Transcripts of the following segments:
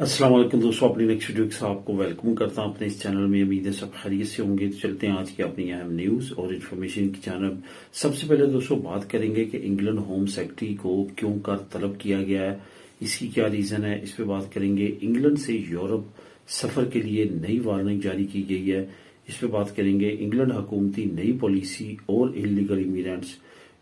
अस्सलाम वालेकुम दोस्तों, अपनी नेक्स्ट वीडियो के साथ आपको वेलकम करता हूं अपने इस चैनल में। उम्मीद है सब खैरियत से होंगे। तो चलते हैं आज की अपनी अहम न्यूज और इन्फॉर्मेशन की जानब। सबसे पहले दोस्तों बात करेंगे कि इंग्लैंड होम सेक्रेटरी को क्यों कर तलब किया गया है, इसकी क्या रीजन है, इस पे बात करेंगे। इंग्लैंड से यूरोप सफर के लिए नई वार्निंग जारी की गई है, इस पे बात करेंगे। इंग्लैंड हुकूमती नई पॉलिसी और इलीगल इमिग्रेंट्स,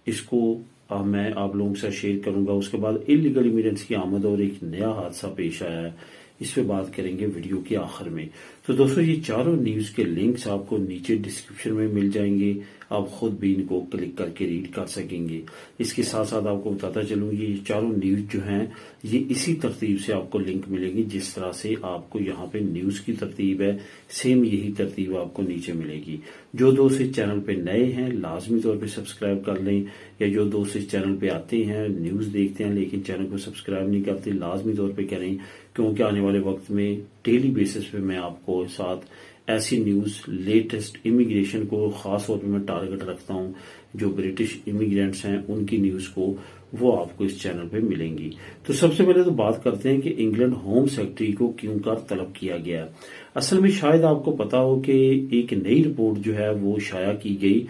इसको मैं आप लोगों के साथ शेयर करूंगा। उसके बाद इलीगल इमिग्रेंट्स की आमद और एक नया हादसा पेश आया है, इस पे बात करेंगे वीडियो के आखिर में। तो दोस्तों ये चारों न्यूज के लिंक्स आपको नीचे डिस्क्रिप्शन में मिल जाएंगे, आप खुद भी इनको क्लिक करके रीड कर सकेंगे। इसके साथ साथ आपको बताता चलूं ये चारों न्यूज जो हैं ये इसी तरतीब से आपको लिंक मिलेगी, जिस तरह से आपको यहाँ पे न्यूज की तरतीब है सेम यही तरतीब आपको नीचे मिलेगी। जो दोस्त इस चैनल पे नए हैं लाजमी तौर पे सब्सक्राइब कर लें, या जो दोस्त इस चैनल पे आते हैं न्यूज देखते हैं लेकिन चैनल को सब्सक्राइब नहीं करते, लाजमी तौर पे करें, क्योंकि आने वाले वक्त में डेली बेसिस पे मैं आपको साथ ऐसी न्यूज लेटेस्ट इमिग्रेशन को खास तौर पे मैं टारगेट रखता हूं, जो ब्रिटिश इमिग्रेंट्स हैं उनकी न्यूज को वो आपको इस चैनल पे मिलेंगी। तो सबसे पहले तो बात करते हैं कि इंग्लैंड होम सेक्रेटरी को क्यों कर तलब किया गया। असल में शायद आपको पता हो कि एक नई रिपोर्ट जो है वो शाया की गई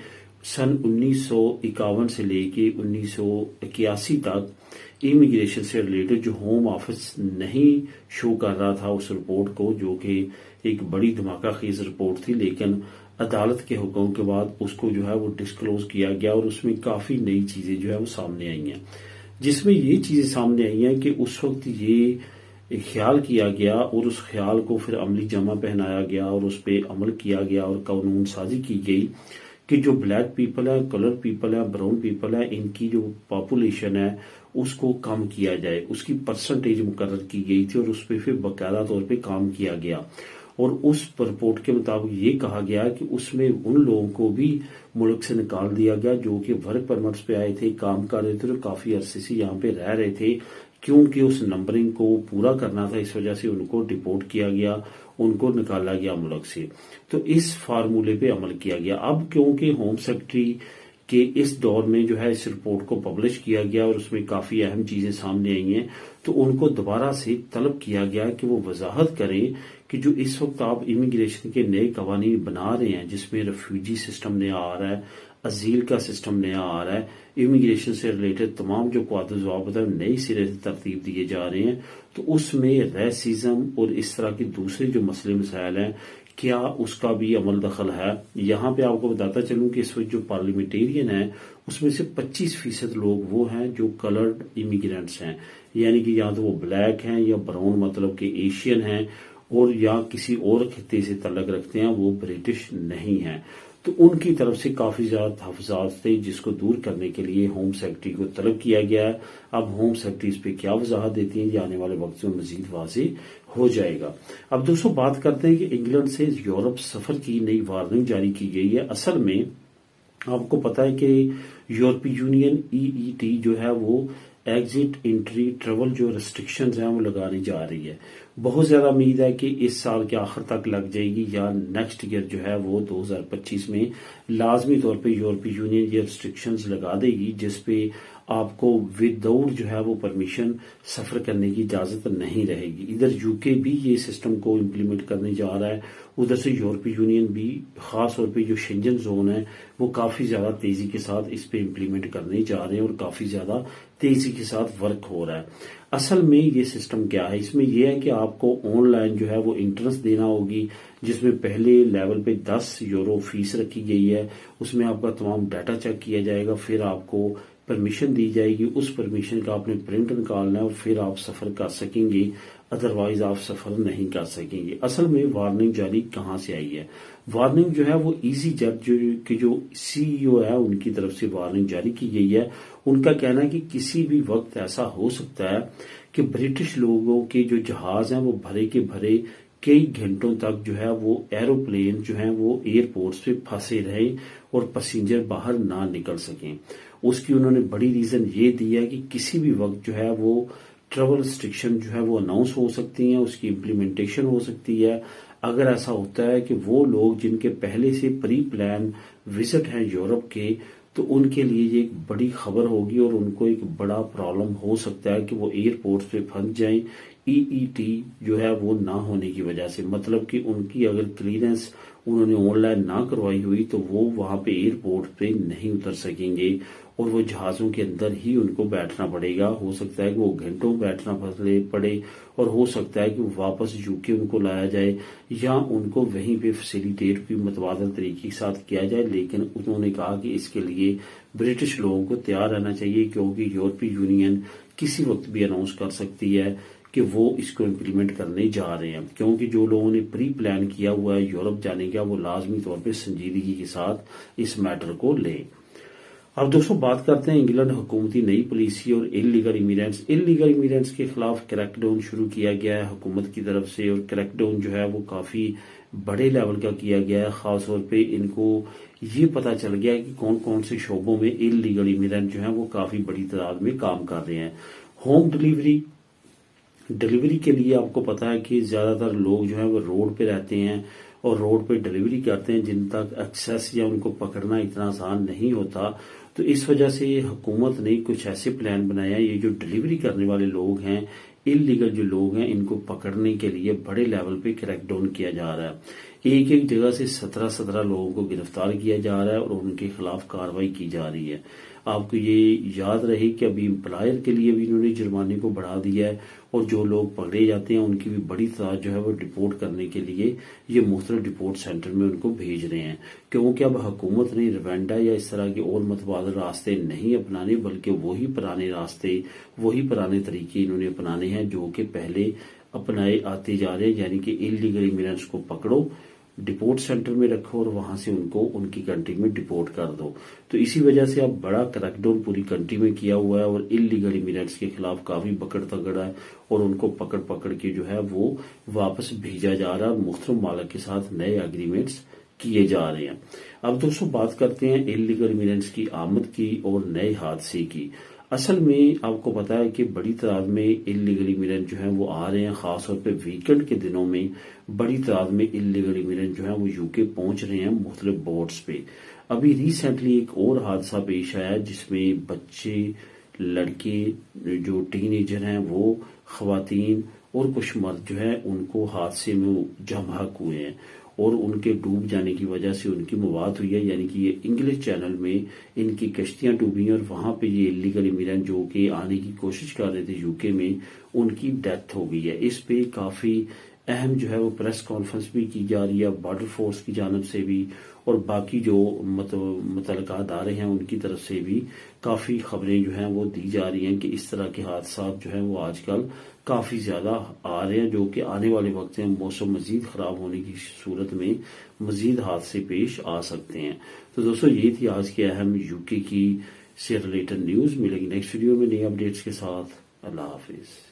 सन 1951 से लेके 1981 तक इमिग्रेशन से रिलेटेड, जो होम ऑफिस नहीं शो कर रहा था उस रिपोर्ट को, जो कि एक बड़ी धमाका खेज रिपोर्ट थी, लेकिन अदालत के हुक्म के बाद उसको जो है वो डिस्क्लोज किया गया और उसमें काफी नई चीजें जो है वो सामने आई हैं। जिसमें ये चीजें सामने आई हैं कि उस वक्त ये ख्याल किया गया और उस ख्याल को फिर अमली जमा पहनाया गया और उस पर अमल किया गया और कानून साजी की गई कि जो ब्लैक पीपल है, कलर पीपल है, ब्राउन पीपल है, इनकी जो पॉपुलेशन है उसको कम किया जाए। उसकी परसेंटेज मुकर्रर की गई थी और उस पर फिर बाकायदा तौर पे काम किया गया। और उस रिपोर्ट के मुताबिक ये कहा गया कि उसमें उन लोगों को भी मुल्क से निकाल दिया गया जो कि वर्क परमिट्स पे आए थे, काम कर रहे थे और काफी अरसे से यहाँ पे रह रहे थे, क्योंकि उस नंबरिंग को पूरा करना था, इस वजह से उनको डिपोर्ट किया गया, उनको निकाला गया मुल्क से। तो इस फार्मूले पे अमल किया गया। अब क्योंकि होम सेक्रेटरी के इस दौर में जो है इस रिपोर्ट को पब्लिश किया गया और उसमें काफी अहम चीजें सामने आई हैं, तो उनको दोबारा से तलब किया गया कि वो वजाहत करें कि जो इस वक्त आप इमिग्रेशन के नए कवानीन बना रहे हैं, जिसमें रेफ्यूजी सिस्टम नया आ रहा है, अजील का सिस्टम नया आ रहा है, इमिग्रेशन से रिलेटेड तमाम जो कानून ज़वाबित है नई सिरे से तरतीब दिए जा रहे हैं, तो उसमें रेसिज्म और इस तरह के दूसरे जो मसले मसाइल हैं क्या उसका भी अमल दखल है। यहाँ पे आपको बताता चलूं कि इस वक्त जो पार्लियामेंटेरियन है उसमें से 25% लोग वो हैं जो कलर्ड इमिग्रेंट्स हैं, यानी कि या तो वो ब्लैक हैं या ब्राउन मतलब के एशियन हैं, और या किसी और खिते से तल्लक रखते हैं, वो ब्रिटिश नहीं हैं। तो उनकी तरफ से काफी ज्यादा तहफ़्फ़ुज़ात थे, जिसको दूर करने के लिए होम सेक्रेटरी को तलब किया गया है। अब होम सेक्रेटरी इस पे क्या वजाहत देती है, ये आने वाले वक्त में मजीद वाज़ेह हो जाएगा। अब दोस्तों बात करते हैं कि इंग्लैंड से यूरोप सफर की नई वार्निंग जारी की गई है। असल में आपको पता है कि यूरोपीय यूनियन EET जो है वो एग्जिट एंट्री ट्रेवल जो रिस्ट्रिक्शंस हैं वो लगाने जा रही है। बहुत ज्यादा उम्मीद है कि इस साल के आखिर तक लग जाएगी या नेक्स्ट ईयर जो है वो 2025 में लाजमी तौर पे यूरोपीय यूनियन ये रिस्ट्रिक्शंस लगा देगी, जिसपे आपको विदाउट जो है वो परमिशन सफर करने की इजाजत नहीं रहेगी। इधर यूके भी ये सिस्टम को इम्प्लीमेंट करने जा रहा है, उधर से यूरोपीय यूनियन भी खास तौर पे जो शेंजन जोन है वो काफी ज्यादा तेजी के साथ इस पे इम्प्लीमेंट करने जा रहे हैं और काफी ज्यादा तेजी के साथ वर्क हो रहा है। असल में ये सिस्टम क्या है, इसमें यह है कि आपको ऑनलाइन जो है वो एंट्रेंस देना होगी, जिसमें पहले लेवल पे 10 यूरो फीस रखी गई है। उसमें आपका तमाम डाटा चेक किया जाएगा, फिर आपको परमिशन दी जाएगी, उस परमिशन का आपने प्रिंट निकालना है और फिर आप सफर कर सकेंगे, अदरवाइज आप सफर नहीं कर सकेंगे। असल में वार्निंग जारी कहां से आई है? वार्निंग जो है वो इजी जेट की जो CEO है उनकी तरफ से वार्निंग जारी की गई है। उनका कहना है कि किसी भी वक्त ऐसा हो सकता है कि ब्रिटिश लोगों के जो जहाज हैं वो भरे के भरे कई घंटों तक जो है वो एरोप्लेन जो है वो एयरपोर्ट्स पे फंसे रहे और पैसेंजर बाहर ना निकल सकें। उसकी उन्होंने बड़ी रीजन ये दी है कि किसी भी वक्त जो है वो ट्रेवल रिस्ट्रिक्शन जो है वो अनाउंस हो सकती हैं, उसकी इम्प्लीमेंटेशन हो सकती है। अगर ऐसा होता है कि वो लोग जिनके पहले से प्री प्लान विजिट हैं यूरोप के, तो उनके लिए ये एक बड़ी खबर होगी और उनको एक बड़ा प्रॉब्लम हो सकता है कि वो एयरपोर्ट पे फंस जाएं EET جو ہے وہ نہ ہونے کی وجہ سے، مطلب کہ ان کی اگر کلیئرنس انہوں نے آن لائن نہ کروائی ہوئی تو وہ وہاں پہ ایئرپورٹ پہ نہیں اتر سکیں گے اور وہ جہازوں کے اندر ہی ان کو بیٹھنا پڑے گا. ہو سکتا ہے کہ وہ گھنٹوں بیٹھنا پڑے اور ہو سکتا ہے کہ واپس UK ان کو لایا جائے یا ان کو وہیں پہ فیسیلیٹیٹ بھی متبادل طریقے کے ساتھ کیا جائے. لیکن انہوں نے کہا کہ اس کے لیے برٹش لوگوں کو تیار رہنا چاہیے، کیونکہ یورپی یونین کسی وقت بھی اناؤنس کر سکتی ہے کہ وہ اس کو امپلیمنٹ کرنے جا رہے ہیں. کیونکہ جو لوگوں نے پری پلان کیا ہوا ہے یورپ جانے کا، وہ لازمی طور پہ سنجیدگی کے ساتھ اس میٹر کو لیں. اب دوستوں بات کرتے ہیں انگلینڈ حکومتی نئی پالیسی اور انلیگل امیگرینٹس کے خلاف کریک ڈاؤن شروع کیا گیا ہے حکومت کی طرف سے، اور کریک ڈاؤن جو ہے وہ کافی بڑے لیول کا کیا گیا ہے. خاص طور پہ ان کو یہ پتا چل گیا ہے کہ کون کون سے شعبوں میں انلیگل امیگرینٹ جو ہیں وہ کافی بڑی تعداد میں کام کر رہے ہیں. ہوم ڈلیوری کے لیے آپ کو پتا ہے کہ زیادہ تر لوگ جو ہیں وہ روڈ پہ رہتے ہیں اور روڈ پہ ڈلیوری کرتے ہیں، جن تک ایکسیس یا ان کو پکڑنا اتنا آسان نہیں ہوتا. تو اس وجہ سے حکومت نے کچھ ایسے پلان بنایا ہے، یہ جو ڈلیوری کرنے والے لوگ ہیں، انلیگل جو لوگ ہیں، ان کو پکڑنے کے لیے بڑے لیول پہ کریک ڈاؤن کیا جا رہا ہے. ایک جگہ سے 17 لوگوں کو گرفتار کیا جا رہا ہے اور ان کے خلاف کارروائی کی جا رہی ہے. آپ کو یہ یاد رہے کہ ابھی امپلائر کے لیے بھی انہوں نے جرمانے کو بڑھا دیا ہے اور جو لوگ پکڑے جاتے ہیں ان کی بھی بڑی تعداد جو ہے وہ ڈپورٹ کرنے کے لیے یہ مختلف ڈپورٹ سینٹر میں ان کو بھیج رہے ہیں. کیونکہ اب حکومت نے روینڈا یا اس طرح کے اور متبادل راستے نہیں اپنانے، بلکہ وہی پرانے راستے، وہی پرانے طریقے انہوں نے اپنانے ہیں جو کہ پہلے اپنائے آتے جا رہے ہیں. یعنی کہ انلیگل امیگرینٹس کو پکڑو، ڈپورٹ سینٹر میں رکھو اور وہاں سے ان کو ان کی کنٹری میں ڈپورٹ کر دو. تو اسی وجہ سے اب بڑا کریک ڈاؤن پوری کنٹری میں کیا ہوا ہے اور انلیگل امیگرینٹس کے خلاف کافی پکڑ تگڑا ہے اور ان کو پکڑ کے جو ہے وہ واپس بھیجا جا رہا ہے اور مختلف ممالک کے ساتھ نئے اگریمنٹس کیے جا رہے ہیں. اب دوستوں بات کرتے ہیں انلیگل امیگرینٹس کی آمد کی اور نئے حادثے کی. اصل میں آپ کو پتا ہے کہ بڑی تعداد میں انلیگل امیگرینٹ جو ہیں وہ آ رہے ہیں. خاص طور پہ ویکنڈ کے دنوں میں بڑی تعداد میں انلیگل امیگرینٹ جو ہیں وہ UK پہنچ رہے ہیں مختلف بورڈز پہ. ابھی ریسنٹلی ایک اور حادثہ پیش آیا جس میں بچے، لڑکے جو ٹین ایجر ہیں، وہ خواتین اور کچھ مرد جو ہیں ان کو حادثے میں جم بحق ہوئے ہیں اور ان کے ڈوب جانے کی وجہ سے ان کی موت ہوئی ہے. یعنی کہ یہ انگلش چینل میں ان کی کشتیاں ڈوبی اور وہاں پہ یہ انلیگل امیگرینٹ جو کہ آنے کی کوشش کر رہے تھے UK میں، ان کی ڈیتھ ہو گئی ہے. اس پہ کافی اہم جو ہے وہ پریس کانفرنس بھی کی جا رہی ہے بارڈر فورس کی جانب سے بھی اور باقی جو متعلقہ ادارے ہیں ان کی طرف سے بھی کافی خبریں جو ہیں وہ دی جا رہی ہیں کہ اس طرح کے حادثات جو ہیں وہ آج کل کافی زیادہ آ رہے ہیں، جو کہ آنے والے وقت میں موسم مزید خراب ہونے کی صورت میں مزید حادثے پیش آ سکتے ہیں. تو دوستو یہ تھی آج کے اہم UK کی سے ریلیٹڈ نیوز. ملیں گے نیکسٹ ویڈیو میں نئے اپڈیٹس کے ساتھ. اللہ حافظ.